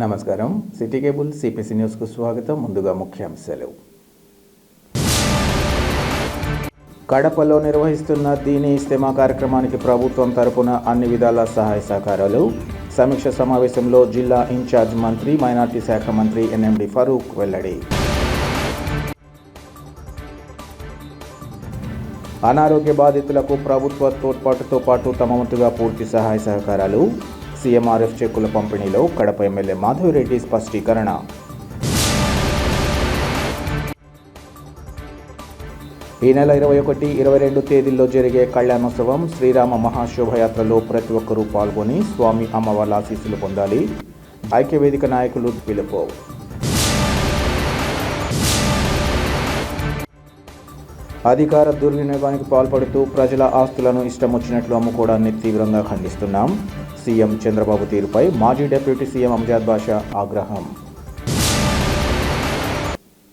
నమస్కారం. City cable CPC న్యూస్కు స్వాగతం. ముందుగా ముఖ్యాంశాలు. కడపలో నిర్వహిస్తున్న దీని ఇస్తేమా కార్యక్రమానికి ప్రభుత్వం తరపున అన్ని విధాల సహాయ సహకారాలు. సమీక్ష సమావేశంలో జిల్లా ఇన్ఛార్జ్ మంత్రి, మైనార్టీ శాఖ మంత్రి ఎన్ఎండి ఫరూక్ వెల్లడి. అనారోగ్య బాధితులకు ప్రభుత్వ తోడ్పాటుతో పాటు తమ వంతుగా పూర్తి సహాయ సహకారాలు. సీఎంఆర్ఎఫ్ చెక్కుల పంపిణీలో కడప ఎమ్మెల్యే మాధవిరెడ్డి స్పష్టీకరణ. ఈ నెల 21, 22 తేదీల్లో జరిగే కళ్యాణోత్సవం శ్రీరామ మహాశోభయాత్రలో ప్రతి ఒక్కరూ పాల్గొని స్వామి అమ్మవార్ల ఆశీస్సులు పొందాలి. ఐక్యవేదిక నాయకులు పిలుపు. అధికార దుర్వినియోగానికి పాల్పడుతూ ప్రజల ఆస్తులను ఇష్టం వచ్చినట్లు అమ్ముకోవడాన్ని తీవ్రంగా ఖండిస్తున్నాం. సీఎం చంద్రబాబు తీరుపై మాజీ డిప్యూటీ సీఎం అంజద్ బాషా ఆగ్రహం.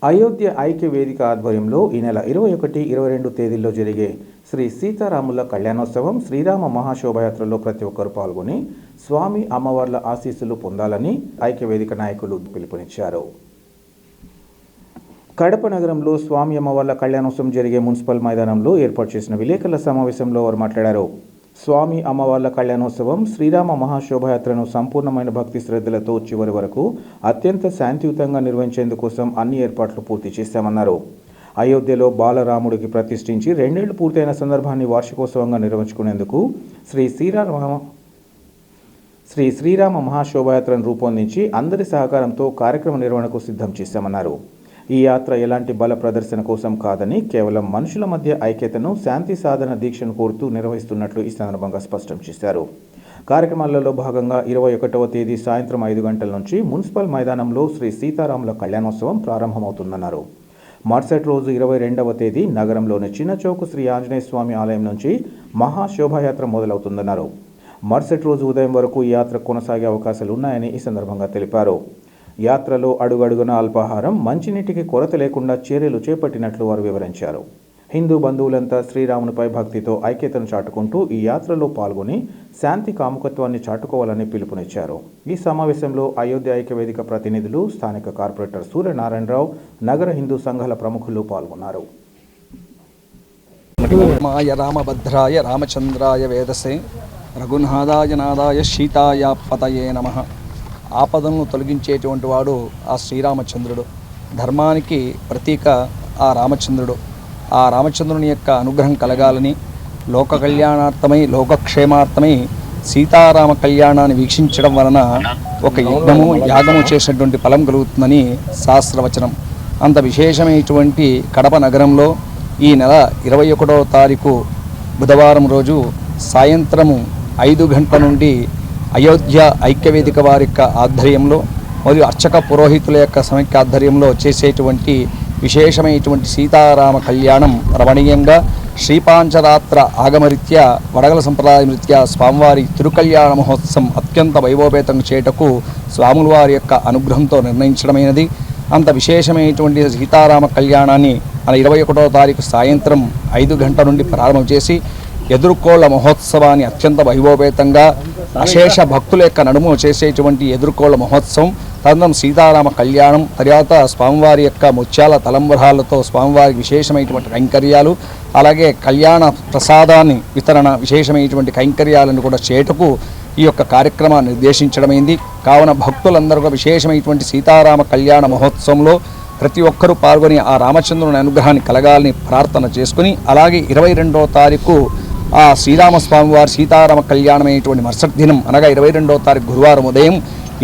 అయోధ్య ఐక్య వేదిక ఆధ్వర్యంలో ఈ నెల 21, 22 తేదీల్లో జరిగే శ్రీ సీతారాముల కళ్యాణోత్సవం శ్రీరామ మహాశోభయాత్రలో ప్రతి ఒక్కరూ పాల్గొని స్వామి అమ్మవార్ల ఆశీస్సులు పొందాలని ఐక్యవేదిక నాయకులు పిలుపునిచ్చారు. కడప నగరంలో స్వామి అమ్మవార్ల కళ్యాణోత్సవం జరిగే మున్సిపల్ మైదానంలో ఏర్పాటు చేసిన విలేకరుల సమావేశంలో వారు మాట్లాడారు. స్వామి అమ్మవార్ల కళ్యాణోత్సవం శ్రీరామ మహాశోభయాత్రను సంపూర్ణమైన భక్తి శ్రద్ధలతో చివరి వరకు అత్యంత శాంతియుతంగా నిర్వహించేందుకోసం అన్ని ఏర్పాట్లు పూర్తి చేశామన్నారు. అయోధ్యలో బాలరాముడికి ప్రతిష్ఠించి 2 ఏళ్లు పూర్తయిన సందర్భాన్ని వార్షికోత్సవంగా నిర్వహించుకునేందుకు శ్రీ శ్రీరామ మహాశోభయాత్రను రూపొందించి అందరి సహకారంతో కార్యక్రమ నిర్వహణకు సిద్ధం చేశామన్నారు. ఈ యాత్ర ఎలాంటి బల ప్రదర్శన కోసం కాదని కేవలం మనుషుల మధ్య ఐక్యతను, శాంతి సాధన దీక్షను కోరుతూ నిర్వహిస్తున్నట్లు ఈ సందర్భంగా స్పష్టం చేశారు. కార్యక్రమాలలో భాగంగా 21వ తేదీ సాయంత్రం 5 గంటల నుంచి మున్సిపల్ మైదానంలో శ్రీ సీతారాముల కళ్యాణోత్సవం ప్రారంభమవుతుందన్నారు. మరుసటి రోజు 22వ తేదీ నగరంలోని చిన్నచౌకు శ్రీ ఆంజనేయ స్వామి ఆలయం నుంచి మహాశోభాయాత్ర మొదలవుతుందన్నారు. మరుసటి రోజు ఉదయం వరకు ఈ యాత్ర కొనసాగే అవకాశాలు ఉన్నాయని ఈ సందర్భంగా తెలిపారు. యాత్రలో అడుగడుగున అల్పాహారం, మంచినీటికి కొరత లేకుండా చర్యలు చేపట్టినట్లు వారు వివరించారు. హిందూ బంధువులంతా శ్రీరామునిపై భక్తితో ఐక్యతను చాటుకుంటూ ఈ యాత్రలో పాల్గొని శాంతి కాముకత్వాన్ని చాటుకోవాలని పిలుపునిచ్చారు. ఈ సమావేశంలో అయోధ్య ఐక్యవేదిక ప్రతినిధులు, స్థానిక కార్పొరేటర్ సూర్యనారాయణరావు, నగర హిందూ సంఘాల ప్రముఖులు పాల్గొన్నారు. రామభద్రాయ రామచంద్రాయ వేదసే రఘునాథాయ నాదాయ సీతాయ పతయే నమః. ఆపదలను తొలగించేటువంటి వాడు ఆ శ్రీరామచంద్రుడు. ధర్మానికి ప్రతీక ఆ రామచంద్రుడు. ఆ రామచంద్రుని యొక్క అనుగ్రహం కలగాలని, లోక కళ్యాణార్థమై, లోకక్షేమార్థమై సీతారామ కళ్యాణాన్ని వీక్షించడం వలన ఒక యజ్ఞము, యాగము చేసినటువంటి ఫలం కలుగుతుందని శాస్త్రవచనం. అంత విశేషమైనటువంటి కడప నగరంలో ఈ నెల 21వ తారీఖు బుధవారం రోజు సాయంత్రము 5 గంటల నుండి అయోధ్య ఐక్యవేదిక వారి యొక్క ఆధ్వర్యంలో మరియు అర్చక పురోహితుల యొక్క సమైక్య ఆధ్వర్యంలో చేసేటువంటి విశేషమైనటువంటి సీతారామ కళ్యాణం రమణీయంగా శ్రీపాంచరాత్ర ఆగమరీత్యా వడగల సంప్రదాయం రీత్యా స్వామివారి తిరుకళ్యాణ మహోత్సవం అత్యంత వైభవపేతంగా చేయటకు స్వాముల వారి యొక్క అనుగ్రహంతో నిర్ణయించడమైనది. అంత విశేషమైనటువంటి సీతారామ కళ్యాణాన్ని 21వ తారీఖు సాయంత్రం 5 గంటల నుండి ప్రారంభం చేసి ఎదుర్కోళ్ల మహోత్సవాన్ని అత్యంత వైభవపేతంగా అశేష భక్తుల యొక్క నడుము చేసేటువంటి ఎదుర్కోళ్ల మహోత్సవం, తదనంతరం సీతారామ కళ్యాణం, తర్వాత స్వామివారి యొక్క ముత్యాల తలంబరాలతో స్వామివారికి విశేషమైనటువంటి కైంకర్యాలు, అలాగే కళ్యాణ ప్రసాదాన్ని వితరణ, విశేషమైనటువంటి కైంకర్యాలను కూడా చేటుకు ఈ యొక్క కార్యక్రమాన్ని నిర్దేశించడమైంది. కావున భక్తులందరూ కూడా విశేషమైనటువంటి సీతారామ కళ్యాణ మహోత్సవంలో ప్రతి ఒక్కరూ పాల్గొని ఆ రామచంద్రుని అనుగ్రహాన్ని కలగాలని ప్రార్థన చేసుకుని, అలాగే 22వ తారీఖు ఆ శ్రీరామస్వామి వారి సీతారామ కళ్యాణమైనటువంటి మరుసటి దినం అనగా 22వ తారీఖు గురువారం ఉదయం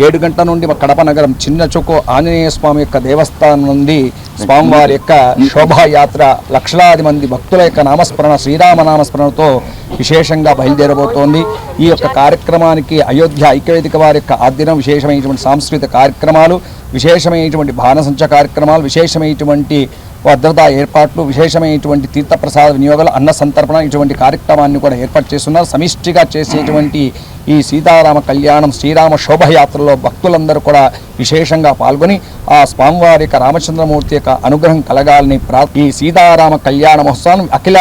7 గంటల నుండి కడప నగరం చిన్నచొక్కు ఆంజనేయ స్వామి యొక్క దేవస్థానం నుండి స్వామివారి యొక్క శోభాయాత్ర లక్షలాది మంది భక్తుల యొక్క నామస్మరణ, శ్రీరామ నామస్మరణతో విశేషంగా బయలుదేరబోతోంది. ఈ యొక్క కార్యక్రమానికి అయోధ్య ఐక్యవేదిక వారి యొక్క ఆధ్వర్యం విశేషమైనటువంటి సాంస్కృతిక కార్యక్రమాలు, విశేషమైనటువంటి బాణసంచ కార్యక్రమాలు, విశేషమైనటువంటి భద్రతా ఏర్పాట్లు, విశేషమైనటువంటి తీర్థప్రసాద వినియోగాలు, అన్న సంతర్పణ ఇటువంటి కార్యక్రమాన్ని కూడా ఏర్పాటు చేస్తున్నారు. సమిష్టిగా చేసేటువంటి ఈ సీతారామ కళ్యాణం, శ్రీరామ శోభయాత్రలో భక్తులందరూ కూడా విశేషంగా పాల్గొని ఆ స్వామివారి యొక్క రామచంద్రమూర్తి యొక్క అనుగ్రహం కలగాలని ఈ సీతారామ కళ్యాణ మహోత్సవం అఖిల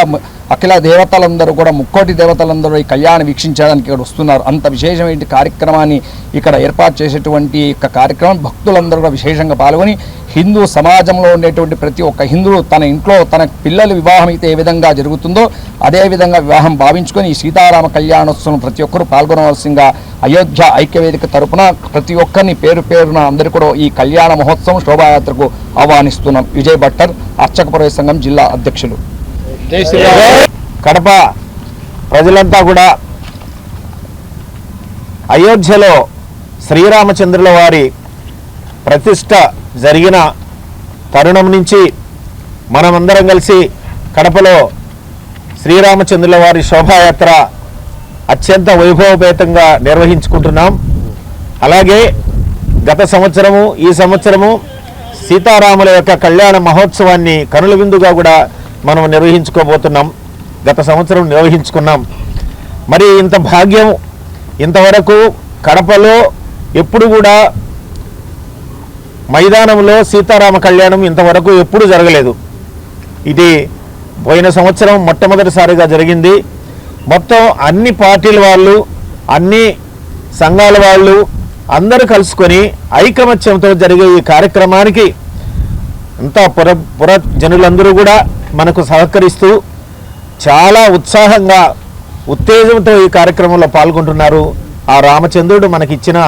అఖిల దేవతలందరూ కూడా ముక్కోటి దేవతలందరూ ఈ కళ్యాణం వీక్షించడానికి ఇక్కడ వస్తున్నారు. అంత విశేషమైన కార్యక్రమాన్ని ఇక్కడ ఏర్పాటు చేసేటువంటి కార్యక్రమం భక్తులందరూ కూడా విశేషంగా పాల్గొని హిందూ సమాజంలో ఉండేటువంటి ప్రతి ఒక్క హిందువు తన ఇంట్లో తన పిల్లల వివాహం అయితే ఏ విధంగా జరుగుతుందో అదేవిధంగా వివాహం భావించుకొని ఈ సీతారామ కళ్యాణోత్సవం ప్రతి ఒక్కరూ పాల్గొనవలసిందిగా అయోధ్య ఐక్యవేదిక తరపున ప్రతి ఒక్కరిని పేరు పేరున అందరూ కూడా ఈ కళ్యాణ మహోత్సవం శోభాయాత్రకు ఆహ్వానిస్తున్నాం. విజయ్ భట్టర్, అర్చక పురోహిత సంఘం జిల్లా అధ్యక్షులు. కడప ప్రజలంతా కూడా అయోధ్యలో శ్రీరామచంద్రుల వారి ప్రతిష్ట జరిగిన తరుణం నుంచి మనమందరం కలిసి కడపలో శ్రీరామచంద్రుల వారి శోభాయాత్ర అత్యంత వైభవపేతంగా నిర్వహించుకుంటున్నాం. అలాగే గత సంవత్సరము ఈ సంవత్సరము సీతారాముల యొక్క కళ్యాణ మహోత్సవాన్ని కనుల విందుగా కూడా మనం నిర్వహించుకోబోతున్నాం. గత సంవత్సరం నిర్వహించుకున్నాం. మరి ఇంత భాగ్యం ఇంతవరకు కడపలో ఎప్పుడు కూడా మైదానంలో సీతారామ కళ్యాణం ఇంతవరకు ఎప్పుడు జరగలేదు. ఇది పోయిన సంవత్సరం మొట్టమొదటిసారిగా జరిగింది. మొత్తం అన్ని పార్టీల వాళ్ళు, అన్ని సంఘాల వాళ్ళు అందరూ కలుసుకొని ఐకమత్యంతో జరిగే ఈ కార్యక్రమానికి అంతా పుర జనులందరూ కూడా మనకు సహకరిస్తూ చాలా ఉత్సాహంగా ఉత్తేజంతో ఈ కార్యక్రమంలో పాల్గొంటున్నారు. ఆ రామచంద్రుడు మనకిచ్చిన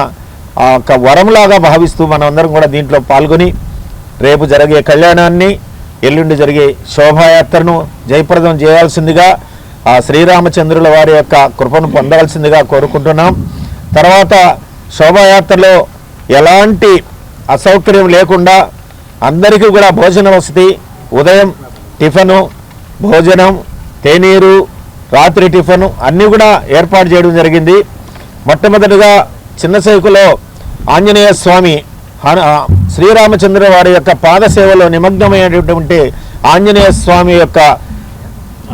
ఒక వరంలాగా భావిస్తూ మనమందరం కూడా దీంట్లో పాల్గొని రేపు జరిగే కళ్యాణాన్ని, ఎల్లుండి జరిగే శోభాయాత్రను జయప్రదం చేయాల్సిందిగా ఆ శ్రీరామచంద్రుల వారి యొక్క కృపను పొందాల్సిందిగా కోరుకుంటున్నాం. తర్వాత శోభాయాత్రలో ఎలాంటి అసౌకర్యం లేకుండా అందరికీ కూడా భోజన వసతి, ఉదయం టిఫను, భోజనం, తేనీరు, రాత్రి టిఫను అన్నీ కూడా ఏర్పాటు చేయడం జరిగింది. మొట్టమొదటిగా చిన్నసైకులో ఆంజనేయ స్వామి శ్రీరామచంద్ర వారి యొక్క పాదసేవలో నిమగ్నమైనటువంటి ఆంజనేయ స్వామి యొక్క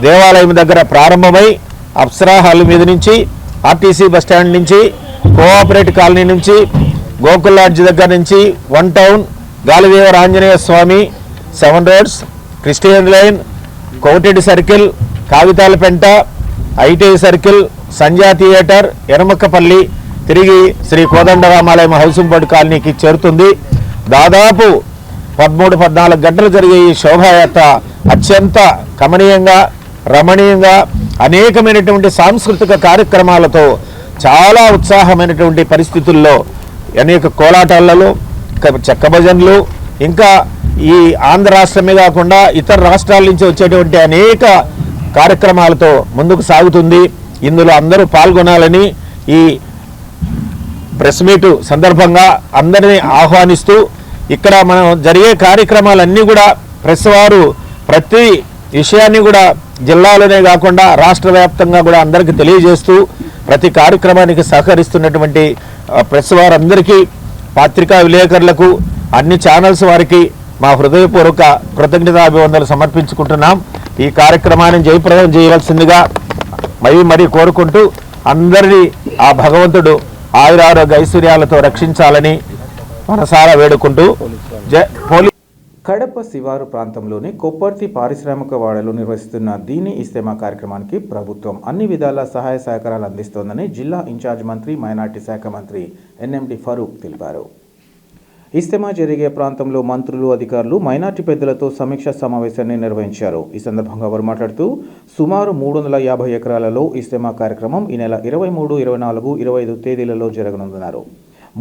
దేవాలయం దగ్గర ప్రారంభమై అప్సరా హాల్ మీద నుంచి, ఆర్టీసీ బస్టాండ్ నుంచి, కోఆపరేటివ్ కాలనీ నుంచి, గోకుల్ లాడ్జ్ దగ్గర నుంచి, one town, Galidevara Anjaneya Swamy, 7 roads, Christian line, Kotireddy circle, Kagitalapenta, ITI circle, Sanja theatre, Eramakkapalli, తిరిగి శ్రీ కోదండరామాలయం హౌసింగ్ బోర్డు కాలనీకి చేరుతుంది. దాదాపు 13-14 గంటలు జరిగే ఈ శోభాయాత్ర అత్యంత కమనీయంగా, రమణీయంగా అనేకమైనటువంటి సాంస్కృతిక కార్యక్రమాలతో చాలా ఉత్సాహమైనటువంటి పరిస్థితుల్లో అనేక కోలాటాలలో, చెక్క భజనలు, ఇంకా ఈ ఆంధ్ర రాష్ట్రమే కాకుండా ఇతర రాష్ట్రాల నుంచి వచ్చేటువంటి అనేక కార్యక్రమాలతో ముందుకు సాగుతుంది. ఇందులో అందరూ పాల్గొనాలని ఈ ప్రెస్ మీటు సందర్భంగా అందరినీ ఆహ్వానిస్తూ ఇక్కడ మనం జరిగే కార్యక్రమాలన్నీ కూడా ప్రెస్ వారు ప్రతి విషయాన్ని కూడా జిల్లాలోనే కాకుండా రాష్ట్ర వ్యాప్తంగా కూడా అందరికీ తెలియజేస్తూ ప్రతి కార్యక్రమానికి సహకరిస్తున్నటువంటి ప్రెస్ వారందరికీ, పత్రికా విలేకరులకు, అన్ని ఛానల్స్ వారికి మా హృదయపూర్వక కృతజ్ఞతాభివందనలు సమర్పించుకుంటున్నాం. ఈ కార్యక్రమాన్ని జయప్రదం చేయవలసిందిగా మరీ కోరుకుంటూ అందరినీ ఆ భగవంతుడు ఆయురారోగ్య ఐశ్వర్యాలతో రక్షించాలని మనసారా వేడుకుంటూ కడప శివారు ప్రాంతంలోని కొప్పర్తి పారిశ్రామిక వాడలో నిర్వహిస్తున్న దీని ఇస్తేమా కార్యక్రమానికి ప్రభుత్వం అన్ని విధాల సహాయ సహకారాలు అందిస్తోందని జిల్లా ఇన్ఛార్జ్ మంత్రి, మైనార్టీ శాఖ మంత్రి ఎన్ఎండి ఫరూక్ తెలిపారు. ఇస్తేమా జరిగే ప్రాంతంలో మంత్రులు, అధికారులు, మైనార్టీ పెద్దలతో సమీక్షా సమావేశాన్ని నిర్వహించారు. ఈ సందర్భంగా వారు మాట్లాడుతూ సుమారు 350 ఎకరాలలో ఇస్తేమా కార్యక్రమం ఈ నెల 23, 24, 25 తేదీలలో జరగనుందన్నారు.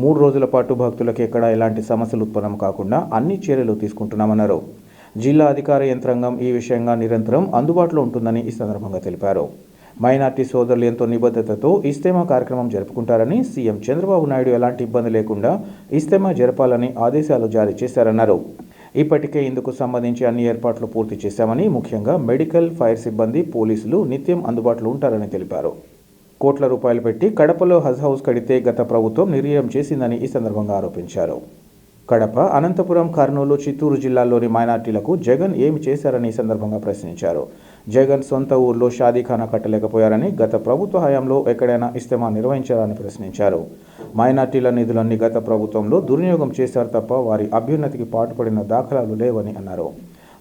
3 రోజుల పాటు భక్తులకు ఎక్కడా ఎలాంటి సమస్యలు ఉత్పన్నం కాకుండా అన్ని చర్యలు తీసుకుంటున్నామన్నారు. జిల్లా అధికార యంత్రాంగం ఈ విషయంగా నిరంతరం అందుబాటులో ఉంటుందని ఈ సందర్భంగా తెలిపారు. మైనార్టీ సోదరులు ఎంతో నిబద్ధతతో ఇస్తేమా కార్యక్రమం జరుపుకుంటారని, సీఎం చంద్రబాబు నాయుడు ఎలాంటి ఇబ్బంది లేకుండా ఇస్తేమా జరపాలని ఆదేశాలు జారీ చేశారన్నారు. ఇప్పటికే ఇందుకు సంబంధించి అన్ని ఏర్పాట్లు పూర్తి చేశామని, ముఖ్యంగా మెడికల్, ఫైర్ సిబ్బంది, పోలీసులు నిత్యం అందుబాటులో ఉంటారని తెలిపారు. కోట్ల రూపాయలు పెట్టి కడపలో హజ్ హౌస్ కడితే గత ప్రభుత్వం నిర్వీర్యం చేసిందని ఈ సందర్భంగా ఆరోపించారు. కడప, అనంతపురం, కర్నూలు, చిత్తూరు జిల్లాల్లోని మైనార్టీలకు జగన్ ఏమి చేశారని ఈ సందర్భంగా ప్రశ్నించారు. జగన్ సొంత ఊర్లో షాదీఖానా కట్టలేకపోయారని, గత ప్రభుత్వ హయాంలో ఎక్కడైనా ఇస్తేమా నిర్వహించారని ప్రశ్నించారు. మైనార్టీల నిధులన్నీ గత ప్రభుత్వంలో దుర్వినియోగం చేశారు తప్ప వారి అభ్యున్నతికి పాటుపడిన దాఖలాలు లేవని అన్నారు.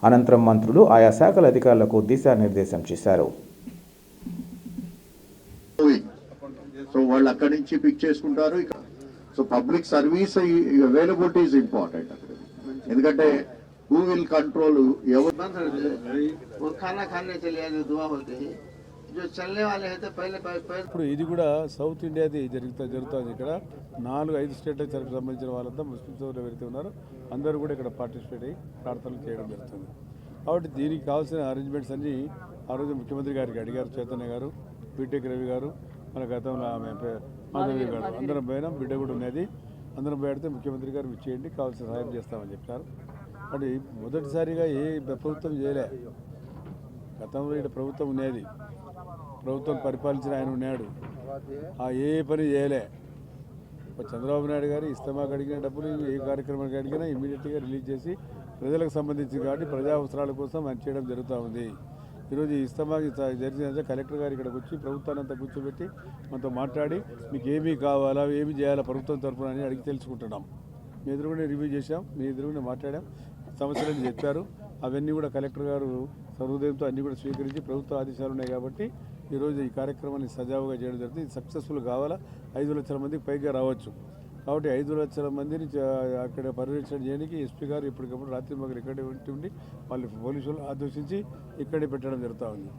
అనంతరం మంత్రులు ఆయా శాఖల అధికారులకు దిశానిర్దేశం చేశారు. సో వాళ్ళు అక్కడి నుంచి పిక్ చేసుకుంటారు. So public service availability is important అక్కడ, ఎందుకంటే హూ విల్ కంట్రోల్ वो खाना खाने चले आए दुआ होते हैं जो चलने वाले हैं तो पहले ఇప్పుడు ఇది కూడా సౌత్ ఇండియాది జరుగుతుంది. ఇక్కడ 4-5 స్టేట్లకు సంబంధించిన వాళ్ళంతా ముస్లిం సోదరులు ఎవరైతే ఉన్నారో అందరూ కూడా ఇక్కడ పార్టిసిపేట్ అయ్యి ప్రార్థనలు చేయడం జరుగుతుంది. కాబట్టి దీనికి కావాల్సిన అరేంజ్మెంట్స్ అన్నీ ఆ రోజు ముఖ్యమంత్రి గారికి అడిగారు. చైతన్య గారు, బీటెక్ రవి గారు, మన గతంలో ఆమె మాధవి గారు అందరం పోయినా, బిడ్డ కూడా ఉన్నది. అందరం పోయితే ముఖ్యమంత్రి గారు ఇచ్చేయండి, కావాల్సిన సహాయం చేస్తామని చెప్పారు. అది మొదటిసారిగా ఏ ప్రభుత్వం చేయలే. గతంలో ఇక్కడ ప్రభుత్వం ఉన్నది, ప్రభుత్వం పరిపాలించిన ఆయన ఉన్నాడు, ఆ ఏ పని చేయలే. చంద్రబాబు నాయుడు గారు ఇస్తమాకు అడిగిన డబ్బులు ఏ కార్యక్రమానికి అడిగినా ఇమీడియట్గా రిలీజ్ చేసి ప్రజలకు సంబంధించి కాబట్టి ప్రజా అవసరాల కోసం ఆయన చేయడం జరుగుతూ ఉంది. ఈరోజు ఇస్తమాకి జరిగిన కలెక్టర్ గారు ఇక్కడికి వచ్చి ప్రభుత్వాన్ని అంతా కూర్చోబెట్టి మనతో మాట్లాడి మీకు ఏమీ కావాలా, ఏమి చేయాలా ప్రభుత్వం తరఫున అని అడిగి తెలుసుకుంటున్నాం. మీ ఎదురుగునే రివ్యూ చేశాం, మీ ఎదురుగునే మాట్లాడాం, సమస్యలని చెప్పారు. అవన్నీ కూడా కలెక్టర్ గారు సర్వోదయంతో అన్నీ కూడా స్వీకరించి ప్రభుత్వ ఆదేశాలు ఉన్నాయి కాబట్టి ఈరోజు ఈ కార్యక్రమాన్ని సజావుగా చేయడం జరుగుతుంది. ఇది సక్సెస్ఫుల్ కావాలా, 5 లక్షల మందికి పైగా రావచ్చు. కాబట్టి 5 లక్షల మందిని అక్కడ పర్యవేక్షణ చేయడానికి ఎస్పీ గారు ఎప్పటికప్పుడు రాత్రి మగలు ఇక్కడే ఉండి వాళ్ళు పోలీసులు ఆదేశించి ఇక్కడే పెట్టడం జరుగుతూ ఉంది.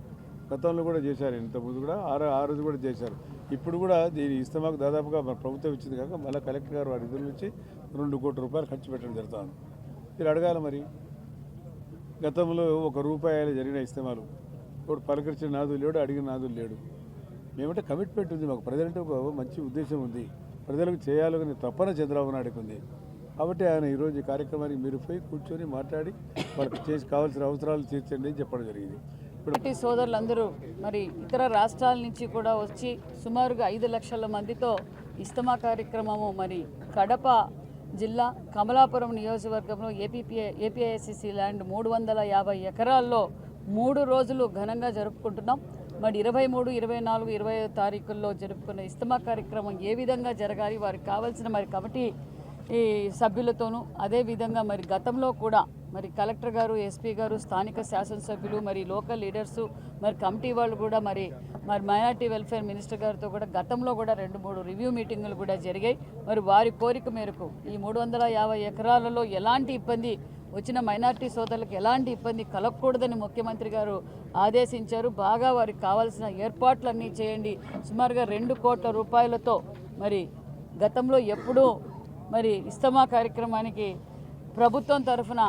గతంలో కూడా చేశారు, ఇంతకుముందు కూడా ఆ రోజు కూడా చేశారు. ఇప్పుడు కూడా దీని ఇస్తమాకు దాదాపుగా మన ప్రభుత్వం ఇచ్చింది కాక మళ్ళీ కలెక్టర్ గారు వారి నిధుల నుంచి 2 కోట్ల రూపాయలు ఖర్చు పెట్టడం జరుగుతూ ఉంది. మీరు అడగాలి మరి, గతంలో ₹1 జరిగిన ఇస్తమాలు ఇప్పుడు పలకరించిన నాదులు లేడు, అడిగిన నాదులు లేడు. మేమంటే కమిట్మెంట్ ఉంది, మాకు ప్రజలంటే ఒక మంచి ఉద్దేశం ఉంది, ప్రజలకు చేయాలని తప్పన చంద్రబాబు నాయుడుకు ఉంది. కాబట్టి ఆయన ఈరోజు ఈ కార్యక్రమానికి మీరు పోయి కూర్చొని మాట్లాడి వాళ్ళకి చేసి కావాల్సిన అవసరాలు తీర్చండి అని చెప్పడం జరిగింది. ఇప్పుడు సోదరులందరూ మరి ఇతర రాష్ట్రాల నుంచి కూడా వచ్చి సుమారుగా 5 లక్షల మందితో ఇస్తమా కార్యక్రమము మరి కడప జిల్లా కమలాపురం నియోజకవర్గంలో ఏపీఐసిసి ల్యాండ్ 350 ఎకరాల్లో 3 రోజులు ఘనంగా జరుపుకుంటున్నాం. మరి 23, 24, 25 తారీఖుల్లో జరుపుకున్న ఇస్తమా కార్యక్రమం ఏ విధంగా జరగాలి, వారికి కావాల్సిన మరి కమిటీ ఈ సభ్యులతోనూ అదేవిధంగా మరి గతంలో కూడా మరి కలెక్టర్ గారు, ఎస్పీ గారు, స్థానిక శాసనసభ్యులు, మరి లోకల్ లీడర్సు, మరి కమిటీ వాళ్ళు కూడా మరి మైనార్టీ వెల్ఫేర్ మినిస్టర్ గారితో కూడా గతంలో కూడా 2-3 రివ్యూ మీటింగులు కూడా జరిగాయి. మరి వారి కోరిక మేరకు ఈ 350 ఎకరాలలో ఎలాంటి ఇబ్బంది వచ్చిన మైనార్టీ సోదరులకు ఎలాంటి ఇబ్బంది కలగకూడదని ముఖ్యమంత్రి గారు ఆదేశించారు. బాగా వారికి కావాల్సిన ఏర్పాట్లన్నీ చేయండి. సుమారుగా 2 కోట్ల రూపాయలతో మరి గతంలో ఎప్పుడూ మరి ఇస్తమా కార్యక్రమానికి ప్రభుత్వం తరఫున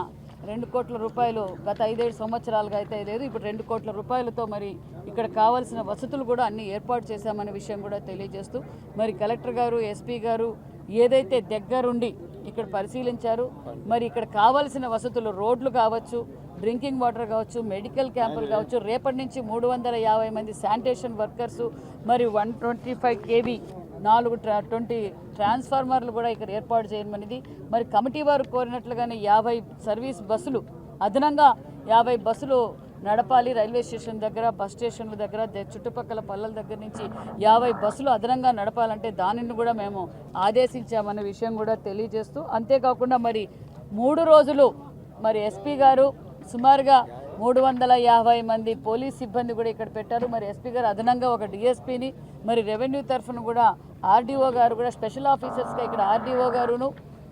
2 కోట్ల రూపాయలు గత 5-7 సంవత్సరాలుగా అయితే లేదు, ఇప్పుడు 2 కోట్ల రూపాయలతో మరి ఇక్కడ కావాల్సిన వసతులు కూడా అన్ని ఏర్పాటు చేశామనే విషయం కూడా తెలియజేస్తూ మరి కలెక్టర్ గారు, ఎస్పీ గారు ఏదైతే దగ్గరుండి ఇక్కడ పరిశీలించారు, మరి ఇక్కడ కావాల్సిన వసతులు రోడ్లు కావచ్చు, డ్రింకింగ్ వాటర్ కావచ్చు, మెడికల్ క్యాంపులు కావచ్చు, రేపటి నుంచి 350 మంది శానిటేషన్ వర్కర్సు, మరి 125 kV 420 ట్రాన్స్ఫార్మర్లు కూడా ఇక్కడ ఏర్పాటు చేయమనేది. మరి కమిటీ వారు కోరినట్లుగానే 50 సర్వీస్ బస్సులు, అదనంగా 50 బస్సులు నడపాలి. రైల్వే స్టేషన్ దగ్గర, బస్ స్టేషన్ల దగ్గర, చుట్టుపక్కల పల్లెల దగ్గర నుంచి 50 బస్సులు అదనంగా నడపాలంటే దానిని కూడా మేము ఆదేశించామనే విషయం కూడా తెలియజేస్తూ, అంతేకాకుండా మరి 3 రోజులు మరి ఎస్పీ గారు సుమారుగా 350 మంది పోలీస్ సిబ్బంది కూడా ఇక్కడ పెట్టారు. మరి ఎస్పీ గారు అదనంగా ఒక డిఎస్పీని, మరి రెవెన్యూ తరఫున కూడా ఆర్డీఓ గారు కూడా స్పెషల్ ఆఫీసర్స్గా ఇక్కడ ఆర్డీఓ గారును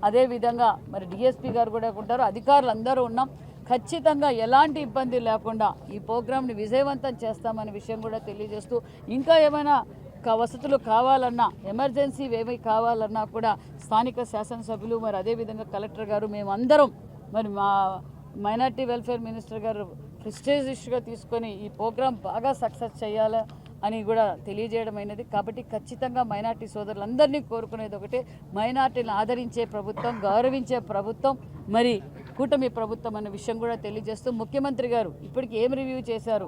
అదేవిధంగా మరి డిఎస్పీ గారు కూడా ఉంటారు. అధికారులు అందరూ ఉన్నాం. ఖచ్చితంగా ఎలాంటి ఇబ్బంది లేకుండా ఈ ప్రోగ్రామ్ని విజయవంతం చేస్తామనే విషయం కూడా తెలియజేస్తూ, ఇంకా ఏమైనా వసతులు కావాలన్నా, ఎమర్జెన్సీ ఏమై కావాలన్నా కూడా స్థానిక శాసనసభ్యులు మరి అదేవిధంగా కలెక్టర్ గారు మేమందరం మరి మా మైనార్టీ వెల్ఫేర్ మినిస్టర్ గారు ప్రెస్టీజియస్గా తీసుకొని ఈ ప్రోగ్రాం బాగా సక్సెస్ చేయాలి అని కూడా తెలియజేయడమైనది. కాబట్టి ఖచ్చితంగా మైనార్టీ సోదరులందరినీ కోరుకునేది ఒకటే, మైనార్టీలను ఆదరించే ప్రభుత్వం, గౌరవించే ప్రభుత్వం మరి కూటమి ప్రభుత్వం అనే విషయం కూడా తెలియజేస్తూ, ముఖ్యమంత్రి గారు ఇప్పటికి ఏం రివ్యూ చేశారు,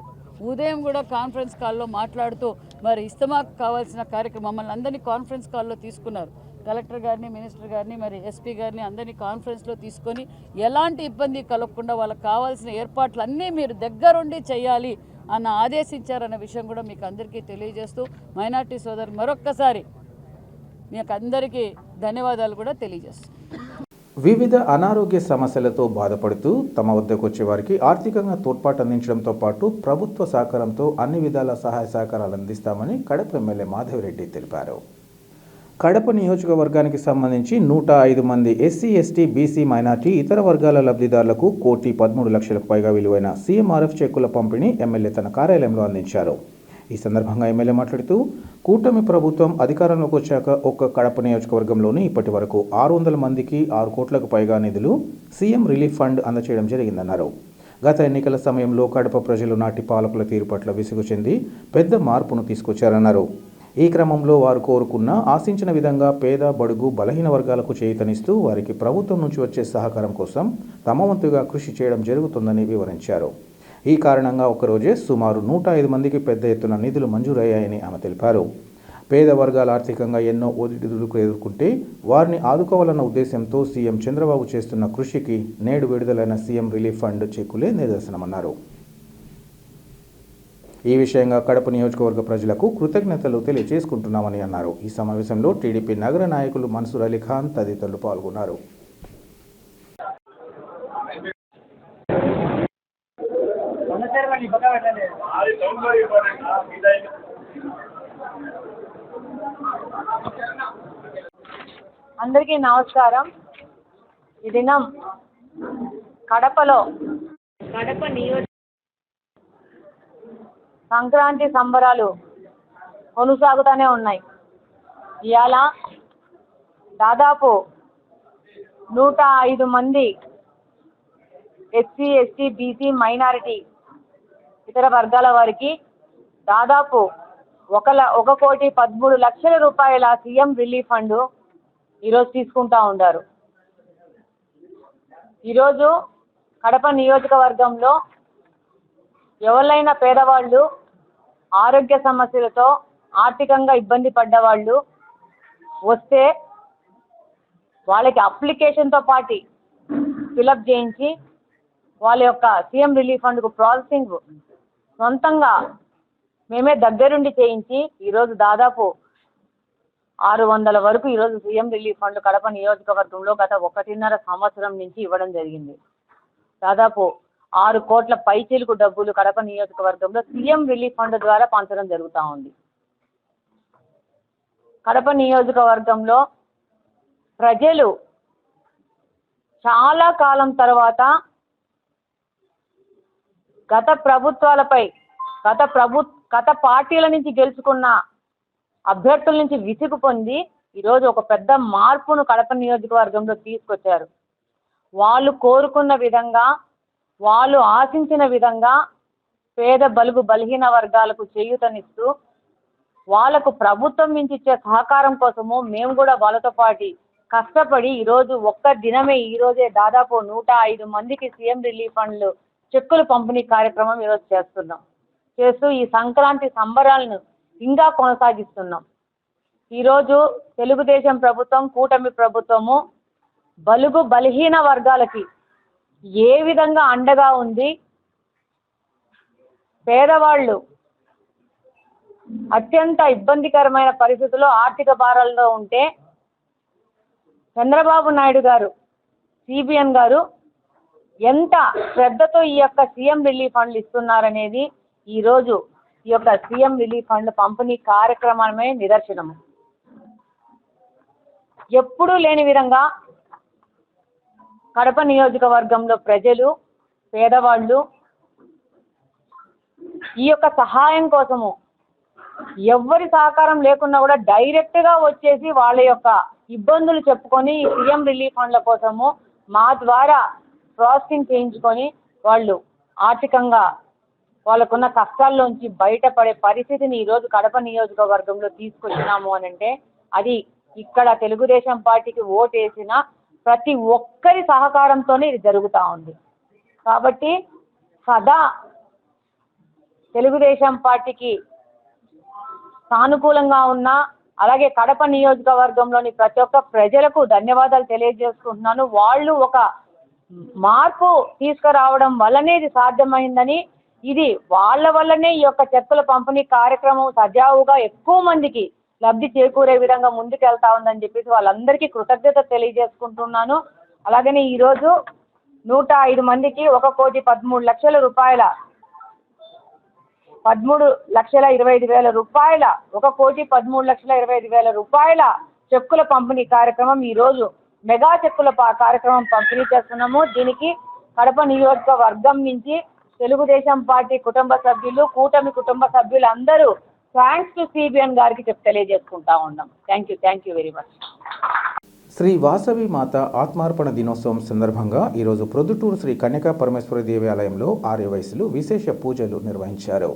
ఉదయం కూడా కాన్ఫరెన్స్ కాల్లో మాట్లాడుతూ మరి ఇస్తమాకు కావాల్సిన కార్యక్రమం మమ్మల్ని అందరినీ కాన్ఫరెన్స్ కాల్లో తీసుకున్నారు. కలెక్టర్ గారిని, మినిస్టర్ గారిని, మరి ఎస్పీ గారిని అందరినీ కాన్ఫరెన్స్లో తీసుకొని ఎలాంటి ఇబ్బంది కలగకుండా వాళ్ళకి కావాల్సిన ఏర్పాట్లు అన్నీ మీరు దగ్గరుండి చేయాలి అన్న ఆదేశించారన్న విషయం కూడా మీకు అందరికీ తెలియజేస్తూ, మైనార్టీ సోదరు మరొక్కసారి మీకు అందరికీ ధన్యవాదాలు కూడా తెలియజేస్తాం. వివిధ అనారోగ్య సమస్యలతో బాధపడుతూ తమ వద్దకు వచ్చే వారికి ఆర్థికంగా తోడ్పాటు అందించడంతో పాటు ప్రభుత్వ సహకారంతో అన్ని విధాల సహాయ సహకారాలు అందిస్తామని కడప ఎమ్మెల్యే మాధవరెడ్డి తెలిపారు. కడప నియోజకవర్గానికి సంబంధించి 105 మంది ఎస్సీ, ఎస్టీ, బీసీ, మైనార్టీ, ఇతర వర్గాల లబ్ధిదారులకు 1,13,00,000కు పైగా విలువైన సీఎంఆర్ఎఫ్ చెక్కుల పంపిణీ ఎమ్మెల్యే తన కార్యాలయంలో అందించారు. ఈ సందర్భంగా ఎమ్మెల్యే మాట్లాడుతూ కూటమి ప్రభుత్వం అధికారంలోకి వచ్చాక ఒక్క కడప నియోజకవర్గంలోని ఇప్పటి వరకు 600 మందికి 6 కోట్లకు పైగా నిధులు సీఎం రిలీఫ్ ఫండ్ అందచేయడం జరిగిందన్నారు. గత ఎన్నికల సమయంలో కడప ప్రజలు నాటి పాలకుల తీరు పట్ల విసుగు చెంది పెద్ద మార్పును తీసుకొచ్చారన్నారు. ఈ క్రమంలో వారు కోరుకున్న ఆశించిన విధంగా పేద, బడుగు, బలహీన వర్గాలకు చేయూతనిస్తూ వారికి ప్రభుత్వం నుంచి వచ్చే సహకారం కోసం తమ వంతుగా కృషి చేయడం జరుగుతుందని వివరించారు. ఈ కారణంగా ఒకరోజే సుమారు 105 మందికి పెద్ద ఎత్తున నిధులు మంజూరయ్యాయని ఆమె తెలిపారు. పేద వర్గాలు ఆర్థికంగా ఎన్నో ఒడిదుడుకులు ఎదుర్కొంటే వారిని ఆదుకోవాలన్న ఉద్దేశంతో సీఎం చంద్రబాబు చేస్తున్న కృషికి నేడు విడుదలైన సీఎం రిలీఫ్ ఫండ్ చెక్కులే నిదర్శనమన్నారు. ఈ విషయంగా కడప నియోజకవర్గ ప్రజలకు కృతజ్ఞతలు తెలియజేసుకుంటున్నామని అన్నారు. ఈ సమావేశంలో టీడీపీ నగర నాయకులు మన్సూర్ అలీ ఖాన్ తదితరులు పాల్గొన్నారు. అందరికీ నమస్కారం. ఈ దినం కడపలో కడప నియోజక సంక్రాంతి సంబరాలు కొనసాగుతూనే ఉన్నాయి. ఇవాళ దాదాపు 105 మంది ఎస్సీ, ఎస్టీ, బీసీ, మైనారిటీ, ఇతర వర్గాల వారికి దాదాపు 1,13,00,000 రూపాయల సీఎం రిలీఫ్ ఫండ్ ఈరోజు తీసుకుంటా ఉన్నారు. ఈరోజు కడప నియోజకవర్గంలో ఎవరైనా పేదవాళ్ళు, ఆరోగ్య సమస్యలతో ఆర్థికంగా ఇబ్బంది పడ్డవాళ్ళు వస్తే వాళ్ళకి అప్లికేషన్తో పాటు ఫిలప్ చేయించి వాళ్ళ యొక్క సీఎం రిలీఫ్ ఫండ్కు ప్రాసెసింగ్ సొంతంగా మేమే దగ్గరుండి చేయించి ఈరోజు దాదాపు 600 వరకు ఈరోజు సీఎం రిలీఫ్ ఫండ్ కడప నియోజకవర్గంలో గత 1.5 సంవత్సరం నుంచి ఇవ్వడం జరిగింది. దాదాపు 6 కోట్ల పైచీలకు డబ్బులు కడప నియోజకవర్గంలో సీఎం రిలీఫ్ ఫండ్ ద్వారా పంచడం జరుగుతూ ఉంది. కడప నియోజకవర్గంలో ప్రజలు చాలా కాలం తర్వాత గత పార్టీల నుంచి గెలుచుకున్న అభ్యర్థుల నుంచి విసుగు పొంది ఈరోజు ఒక పెద్ద మార్పును కడప నియోజకవర్గంలో తీసుకొచ్చారు. వాళ్ళు కోరుకున్న విధంగా, వాళ్ళు ఆశించిన విధంగా పేద, బలుగు, బలహీన వర్గాలకు చేయూతనిస్తూ వాళ్ళకు ప్రభుత్వం నుంచి ఇచ్చే సహకారం కోసము మేము కూడా వాళ్ళతో పాటు కష్టపడి ఈరోజు ఒక్క దినమే ఈరోజే దాదాపు 105 మందికి సీఎం రిలీఫ్ ఫండ్లు చెక్కులు పంపిణీ కార్యక్రమం ఈరోజు చేస్తూ ఈ సంక్రాంతి సంబరాలను ఇంకా కొనసాగిస్తున్నాం. ఈరోజు తెలుగుదేశం ప్రభుత్వం, కూటమి ప్రభుత్వము బలుగు, బలహీన వర్గాలకి ఏ విధంగా అండగా ఉంది, పేదవాళ్ళు అత్యంత ఇబ్బందికరమైన పరిస్థితుల్లో ఆర్థిక భారాల్లో ఉంటే చంద్రబాబు నాయుడు గారు, సిబిఎన్ గారు ఎంత శ్రద్ధతో ఈ యొక్క సీఎం రిలీఫ్ ఫండ్లు ఇస్తున్నారనేది ఈరోజు ఈ యొక్క సీఎం రిలీఫ్ ఫండ్ పంపిణీ కార్యక్రమమే నిదర్శనము. ఎప్పుడూ లేని విధంగా కడప నియోజకవర్గంలో ప్రజలు, పేదవాళ్ళు ఈ యొక్క సహాయం కోసము ఎవ్వరి సహకారం లేకున్నా కూడా డైరెక్ట్గా వచ్చేసి వాళ్ళ యొక్క ఇబ్బందులు చెప్పుకొని ఈ సీఎం రిలీఫ్ ఫండ్ల కోసము మా ద్వారా ప్రాసెసింగ్ చేయించుకొని వాళ్ళు ఆర్థికంగా వాళ్ళకున్న కష్టాల్లోంచి బయటపడే పరిస్థితిని ఈరోజు కడప నియోజకవర్గంలో తీసుకొచ్చినాము అని అంటే అది ఇక్కడ తెలుగుదేశం పార్టీకి ఓటేసిన ప్రతి ఒక్కరి సహకారంతోనే ఇది జరుగుతూ ఉంది. కాబట్టి సదా తెలుగుదేశం పార్టీకి సానుకూలంగా ఉన్న, అలాగే కడప నియోజకవర్గంలోని ప్రతి ఒక్క ప్రజలకు ధన్యవాదాలు తెలియజేసుకుంటున్నాను. వాళ్ళు ఒక మార్పు తీసుకురావడం వల్లనే ఇది సాధ్యమైందని, ఇది వాళ్ళ వల్లనే ఈ యొక్క చెక్కుల పంపిణీ కార్యక్రమం సజావుగా ఎక్కువ మందికి లబ్ధి చేకూరే విధంగా ముందుకెళ్తా ఉందని చెప్పేసి వాళ్ళందరికీ కృతజ్ఞత తెలియజేసుకుంటున్నాను. అలాగనే ఈరోజు 105 మందికి 1,13,00,000 రూపాయల 13,25,000 రూపాయల 1,13,25,000 రూపాయల చెక్కుల పంపిణీ కార్యక్రమం ఈరోజు మెగా చెక్కుల కార్యక్రమం పంపిణీ చేస్తున్నాము. దీనికి కడప నియోజకవర్గం నుంచి తెలుగుదేశం పార్టీ కుటుంబ సభ్యులు, కూటమి కుటుంబ సభ్యులు అందరూ థ్యాంక్స్ టు సిబిఎన్ గారికి తెలియజేసుకుంటా ఉన్నాం. Thank you very much. Shri Vasavi మాత ఆత్మార్పణ దినోత్సవం సందర్భంగా ఈరోజు ప్రొద్దుటూరు శ్రీ కన్యకా పరమేశ్వరి దేవాలయంలో ఆర్యవైశ్యులు విశేష పూజలు నిర్వహించారు.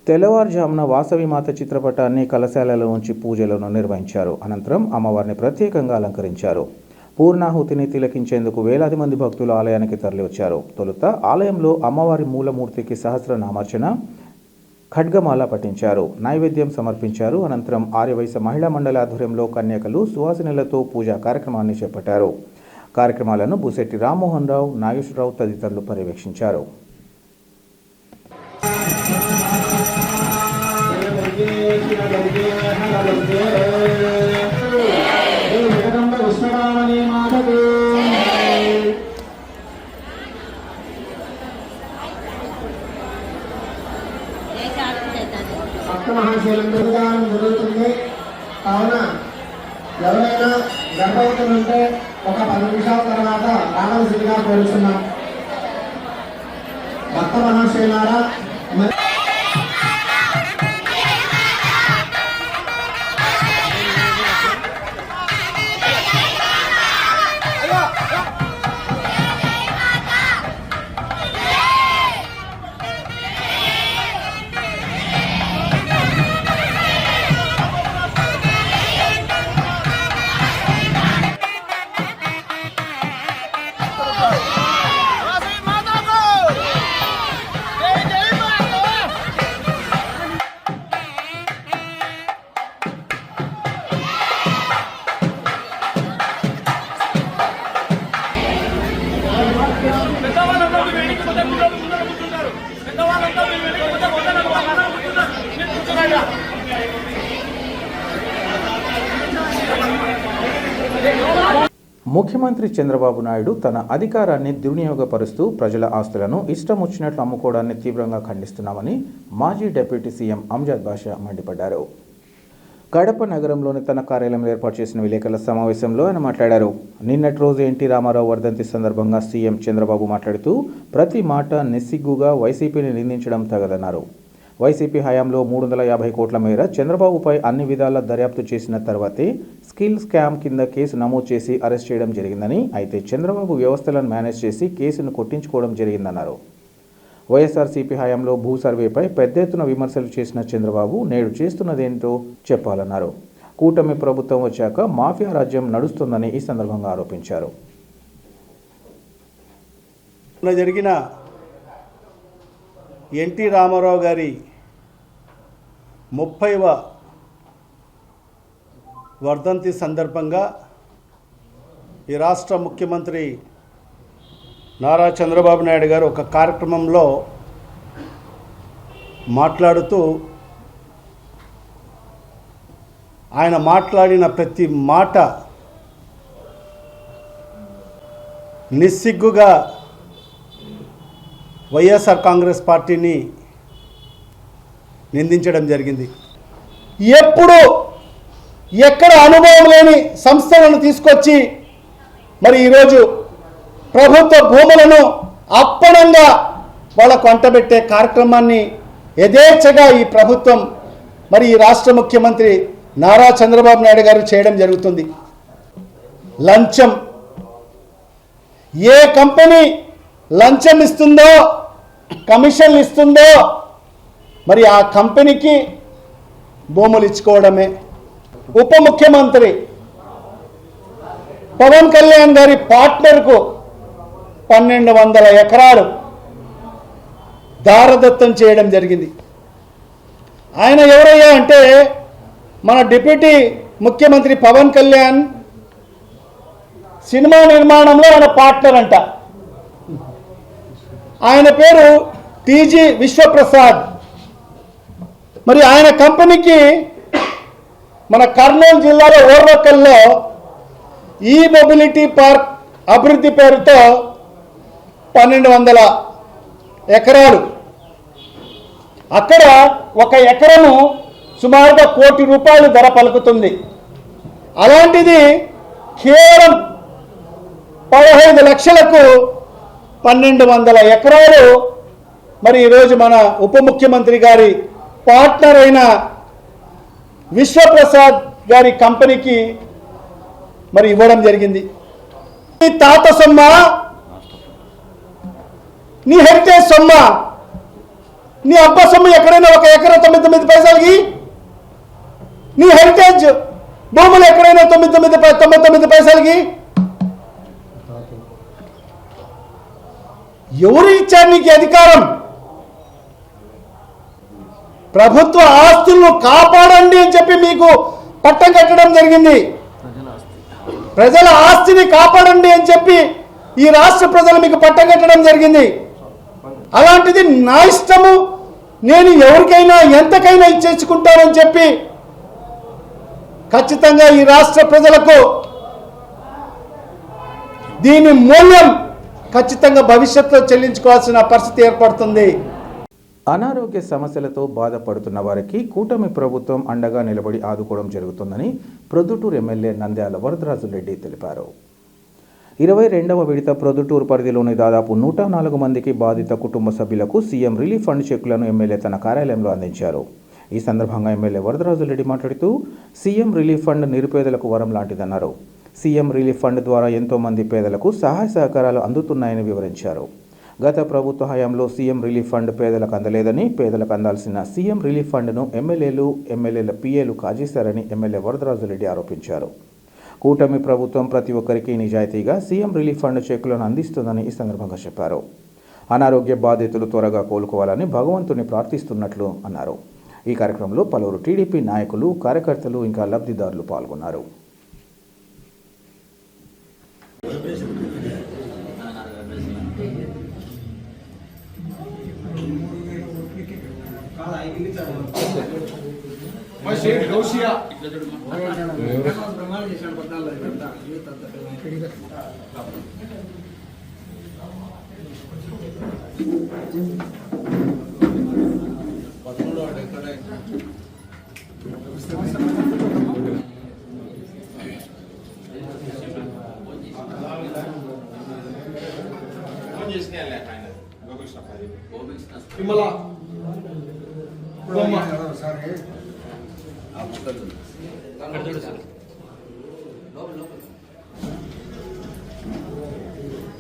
తెల్లవారుజామున వాసవి మాత చిత్రపటాన్ని కలశాలలో ఉంచి పూజలను నిర్వహించారు. అనంతరం అమ్మవారిని ప్రత్యేకంగా అలంకరించారు. పూర్ణాహుతిని తిలకించేందుకు వేలాది మంది భక్తులు ఆలయానికి తరలివచ్చారు. తొలుత ఆలయంలో అమ్మవారి మూలమూర్తికి సహస్రనామార్చన, ఖడ్గమాల పఠించారు. నైవేద్యం సమర్పించారు. అనంతరం ఆర్యవైశ్య మహిళా మండలి ఆధ్వర్యంలో కన్యకలు సువాసినులతో పూజా కార్యక్రమాన్ని చేపట్టారు. కార్యక్రమాలను బుసెట్టి రామ్మోహన్ రావు, నాగేశ్వరరావు తదితరులు పర్యవేక్షించారు. మహాశైలందరూ జరుగుతుంది. కావున ఎవరైనా గర్భవతులు ఉంటే ఒక 10 నిమిషాల తర్వాత రావాల్సిందిగా కోరుతున్నాం. భక్త మహాశైలారా, ముఖ్యమంత్రి చంద్రబాబు నాయుడు తన అధికారాన్ని దుర్వినియోగపరుస్తూ ప్రజల ఆస్తులను ఇష్టం వచ్చినట్లు అమ్ముకోవడాన్ని తీవ్రంగా ఖండిస్తున్నామని మాజీ డిప్యూటీ సీఎం అంజద్ బాషా మండిపడ్డారు. కడప నగరంలోని తన కార్యాలయంలో ఏర్పాటు చేసిన విలేకరుల సమావేశంలో ఆయన మాట్లాడారు. నిన్నటి రోజు ఎన్టీ రామారావు వర్ధంతి సందర్భంగా సీఎం చంద్రబాబు మాట్లాడుతూ ప్రతి మాట నిస్సిగ్గుగా వైసీపీని నిందించడం తగదన్నారు. వైసీపీ హయాంలో 350 కోట్ల మేర చంద్రబాబుపై అన్ని విధాల దర్యాప్తు చేసిన తర్వాతే స్కిల్ స్కామ్ కింద కేసు నమోదు చేసి అరెస్ట్ చేయడం జరిగిందని, అయితే చంద్రబాబు వ్యవస్థలను మేనేజ్ చేసి కేసును కొట్టించుకోవడం జరిగిందన్నారు. వైఎస్ఆర్సీపీ హయాంలో భూ సర్వేపై పెద్ద ఎత్తున విమర్శలు చేసిన చంద్రబాబు నేడు చేస్తున్నదేంటో చెప్పాలన్నారు. కూటమి ప్రభుత్వం వచ్చాక మాఫియా రాజ్యం నడుస్తుందని ఈ సందర్భంగా ఆరోపించారు. జరిగిన ఎన్టీ రామారావు గారి 30వ వర్ధంతి సందర్భంగా ఈ రాష్ట్ర ముఖ్యమంత్రి నారా చంద్రబాబు నాయుడు గారు ఒక కార్యక్రమంలో మాట్లాడుతూ ఆయన మాట్లాడిన ప్రతి మాట నిస్సిగ్గుగా వైఎస్ఆర్ కాంగ్రెస్ పార్టీని నిందించడం జరిగింది. ఎప్పుడు ఎక్కడ అనుభవం లేని సంస్థలను తీసుకొచ్చి మరి ఈరోజు ప్రభుత్వ భూములను అప్పనంగా వాళ్ళకు అంటబెట్టే కార్యక్రమాన్ని యథేచ్ఛగా ఈ ప్రభుత్వం మరి ఈ రాష్ట్ర ముఖ్యమంత్రి నారా చంద్రబాబు నాయుడు గారు చేయడం జరుగుతుంది. లంచం, ఏ కంపెనీ లంచం ఇస్తుందో, కమిషన్లు ఇస్తుందో మరి ఆ కంపెనీకి భూములు ఇచ్చుకోవడమే. ఉప ముఖ్యమంత్రి పవన్ కళ్యాణ్ గారి పార్ట్నర్కు 1200 ఎకరాలు దారదత్తం చేయడం జరిగింది. ఆయన ఎవరయ్యా అంటే మన డిప్యూటీ ముఖ్యమంత్రి పవన్ కళ్యాణ్ సినిమా నిర్మాణంలో ఆయన పార్ట్నర్ అంట. ఆయన పేరు టీజీ విశ్వప్రసాద్. మరి ఆయన కంపెనీకి మన కర్నూలు జిల్లాలో ఓర్వకల్లో ఈ మొబిలిటీ పార్క్ అభివృద్ధి పేరుతో 1200 ఎకరాలు, అక్కడ ఒక ఎకరము సుమారుగా ₹1 కోటి ధర పలుకుతుంది. అలాంటిది కేవలం 15 లక్షలకు 1200 ఎకరాలు మరి ఈరోజు మన ఉప ముఖ్యమంత్రి గారి పార్ట్నర్ అయిన విశ్వప్రసాద్ గారి కంపెనీకి మరి ఇవ్వడం జరిగింది. నీ తాత సొమ్మ, నీ హెరిటేజ్ సొమ్మ, నీ అబ్బ సొమ్ము ఎక్కడైనా 1 ఎకరా 99 పైసలకి, నీ హెరిటేజ్ భూములు ఎక్కడైనా 99 పైసలకి. ఎవరు ఇచ్చారు నీకు అధికారం? ప్రభుత్వ ఆస్తులను కాపాడండి అని చెప్పి మీకు పట్టం కట్టడం జరిగింది. ప్రజల ఆస్తిని కాపాడండి అని చెప్పి ఈ రాష్ట్ర ప్రజలు మీకు పట్టం కట్టడం జరిగింది. అలాంటిది నా ఇష్టము, నేను ఎవరికైనా ఎంతకైనా ఇచ్చేసుకుంటానని చెప్పి ఖచ్చితంగా ఈ రాష్ట్ర ప్రజలకు దీని మూల్యం ఖచ్చితంగా భవిష్యత్తులో చెల్లించుకోవాల్సిన పరిస్థితి ఏర్పడుతుంది. అనారోగ్య సమస్యలతో బాధపడుతున్న వారికి కూటమి ప్రభుత్వం అండగా నిలబడి ఆదుకోవడం జరుగుతుందని ప్రొద్దుటూరు ఎమ్మెల్యే నంద్యాల వరదరాజురెడ్డి తెలిపారు. 22వ విడత ప్రొద్దుటూరు పరిధిలోని దాదాపు 104 మందికి బాధిత కుటుంబ సభ్యులకు సీఎం రిలీఫ్ ఫండ్ చెక్కులను ఎమ్మెల్యే తన కార్యాలయంలో అందించారు. ఈ సందర్భంగా ఎమ్మెల్యే వరదరాజురెడ్డి మాట్లాడుతూ సీఎం రిలీఫ్ ఫండ్ నిరుపేదలకు వరం లాంటిదన్నారు. సీఎం రిలీఫ్ ఫండ్ ద్వారా ఎంతో మంది పేదలకు సహాయ సహకారాలు అందుతున్నాయని వివరించారు. గత ప్రభుత్వ హయాంలో సీఎం రిలీఫ్ ఫండ్ పేదలకు అందలేదని, పేదలకు అందాల్సిన సీఎం రిలీఫ్ ఫండ్ను ఎమ్మెల్యేల పిఏలు కాజేశారని ఎమ్మెల్యే వరదరాజురెడ్డి ఆరోపించారు. కూటమి ప్రభుత్వం ప్రతి ఒక్కరికి నిజాయితీగా సీఎం రిలీఫ్ ఫండ్ చెక్కులను అందిస్తుందని ఈ సందర్భంగా చెప్పారు. అనారోగ్య బాధితులు త్వరగా కోలుకోవాలని భగవంతుని ప్రార్థిస్తున్నట్లు అన్నారు. ఈ కార్యక్రమంలో పలువురు టీడీపీ నాయకులు, కార్యకర్తలు ఇంకా లబ్ధిదారులు పాల్గొన్నారు.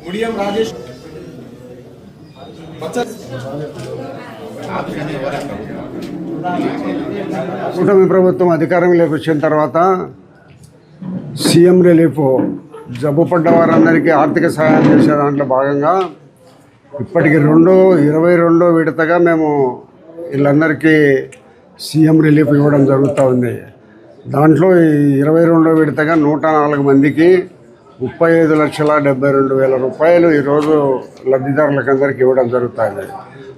ముడియం రాజేష్ కూటమి ప్రభుత్వం అధికారంలోకి వచ్చిన తర్వాత సీఎం రిలీఫ్ జబ్బు పడ్డ వారందరికీ ఆర్థిక సహాయం చేసే దాంట్లో భాగంగా ఇప్పటికి 22వ విడతగా మేము వీళ్ళందరికీ సీఎం రిలీఫ్ ఇవ్వడం జరుగుతూ ఉంది. దాంట్లో 22వ విడతగా 104 మందికి 35,72,000 రూపాయలు ఈరోజు లబ్ధిదారులకు అందరికీ ఇవ్వడం జరుగుతుంది.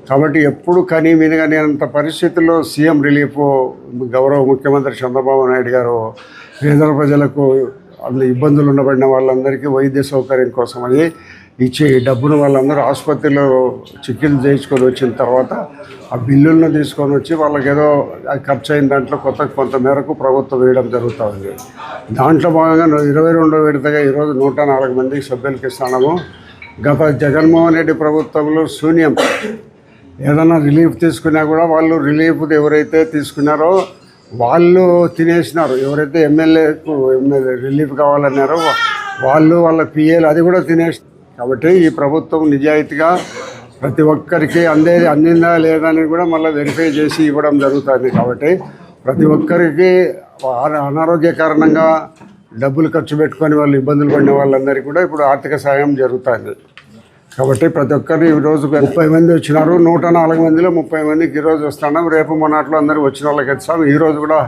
కాబట్టి ఎప్పుడు కనీ వినగనేంత పరిస్థితుల్లో సీఎం రిలీఫ్ గౌరవ ముఖ్యమంత్రి చంద్రబాబు నాయుడు గారు పేద ప్రజలకు ఇబ్బందులు ఉండబడిన వాళ్ళందరికీ వైద్య సౌకర్యం కోసమని ఇచ్చే డబ్బును వాళ్ళందరూ ఆసుపత్రిలో చికిత్స చేయించుకొని వచ్చిన తర్వాత ఆ బిల్లులను తీసుకొని వచ్చి వాళ్ళకి ఏదో ఖర్చు అయిన దాంట్లో కొంత మేరకు ప్రభుత్వం వేయడం జరుగుతుంది. దాంట్లో భాగంగా 22వ విడతగా ఈరోజు 104 మందికి సభ్యులకి ఇస్తున్నాము. గత జగన్మోహన్ రెడ్డి ప్రభుత్వంలో శూన్యం. ఏదైనా రిలీఫ్ తీసుకున్నా కూడా వాళ్ళు రిలీఫ్ ఎవరైతే తీసుకున్నారో వాళ్ళు తినేసినారు. ఎవరైతే ఎమ్మెల్యే రిలీఫ్ కావాలన్నారో వాళ్ళు వాళ్ళ పిఏలు అది కూడా తినేసి. కాబట్టి ఈ ప్రభుత్వం నిజాయితీగా ప్రతి ఒక్కరికి అందిందా లేదా అని కూడా మళ్ళీ వెరిఫై చేసి ఇవ్వడం జరుగుతుంది. కాబట్టి ప్రతి ఒక్కరికి అనారోగ్య కారణంగా డబ్బులు ఖర్చు పెట్టుకొని వాళ్ళు ఇబ్బందులు పడిన వాళ్ళందరికీ కూడా ఇప్పుడు ఆర్థిక సాయం జరుగుతుంది. కాబట్టి ప్రతి ఒక్కరు ఈరోజు 30 మంది వచ్చినారు. 104 మందిలో 30 మందికి ఈరోజు వస్తున్నాం. రేపు మొన్నట్లో అందరూ వచ్చిన వాళ్ళకి ఇస్తాం. ఈరోజు కూడా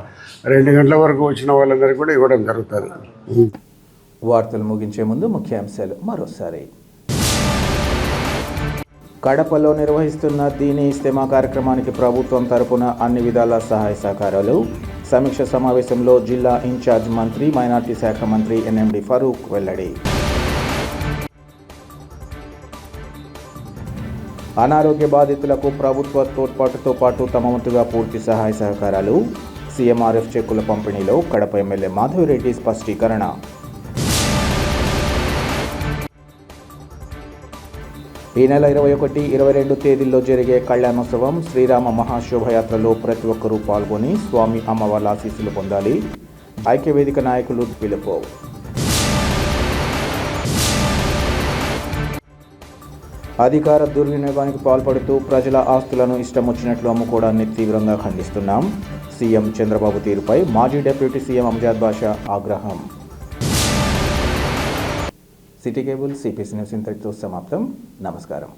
2 గంటల వరకు వచ్చిన వాళ్ళందరికీ కూడా ఇవ్వడం జరుగుతుంది. వార్తలు ముగించే ముందు ముఖ్యాంశాలు మరోసారి. కడపలో నిర్వహిస్తున్న దీని ఇస్తేమా కార్యక్రమానికి ప్రభుత్వం తరపున అన్ని విధాల సహాయ సహకారాలు. సమీక్ష సమావేశంలో జిల్లా ఇన్ఛార్జ్ మంత్రి, మైనార్టీ శాఖ మంత్రి ఎన్ఎండి ఫరూక్ వెల్లడి. అనారోగ్య బాధితులకు ప్రభుత్వ తోడ్పాటుతో పాటు తమ వంతుగా పూర్తి సహాయ సహకారాలు. సీఎంఆర్ఎఫ్ చెక్కుల పంపిణీలో కడప ఎమ్మెల్యే మాధవిరెడ్డి స్పష్టీకరణ. ఈ నెల 21, 22 తేదీల్లో జరిగే కళ్యాణోత్సవం శ్రీరామ మహాశోభయాత్రలో ప్రతి ఒక్కరూ పాల్గొని స్వామి అమ్మవార్ల ఆశీస్సులు పొందాలి. ఐక్యవేదిక నాయకులు పిలుపు. అధికార దుర్వినియోగానికి పాల్పడుతూ ప్రజల ఆస్తులను ఇష్టం వచ్చినట్లు అమ్ముకోవడాన్ని తీవ్రంగా ఖండిస్తున్నాం. సీఎం చంద్రబాబు తీరుపై మాజీ డిప్యూటీ సీఎం అంజాద్ బాషా ఆగ్రహం. సిటీ కేబుల్ సిపిసి న్యూస్ ఇంతటితో సమాప్తం. నమస్కారం.